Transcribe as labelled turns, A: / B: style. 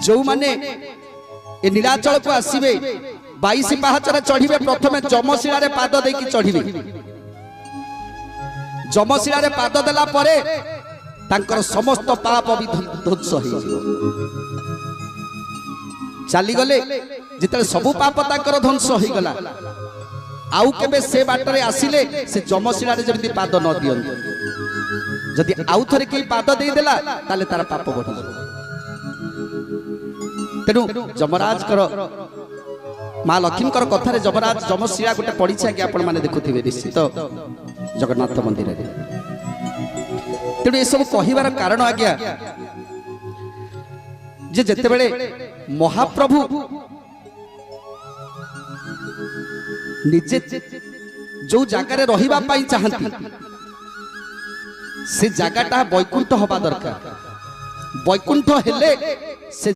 A: जो माने ए नीलाचल को आसीबे 22 पाहाचरे चढ़िबे प्रथमे जमशिला रे पाद देकी चढ़िबे जमशिला रे पाद देला परे तांकर समस्त पाप भी ध्वंस हो चली गले जिते सबु पाप तांकर ध्वंस हो गला आउ केबे से बाटरे आसिले से जमशिला रे जमिति पाद न दियंती जदि आउ थरे के पाद दे देला ताले तार पाप बढ़ी तेनु जमराज कर माँ लक्ष्मी कथा जमराज जमशिला गोटे पड़ी कि आपण मैंने देखुवे निश्चित जगन्नाथ मंदिर तेणु ये सब कहबार कारण आज्ञा जे जेतेबेले महाप्रभु निजे जो जगार रहिबा पई चाहती से जगाटा वैकुंठ हवा दरकार वैकुंठ हेले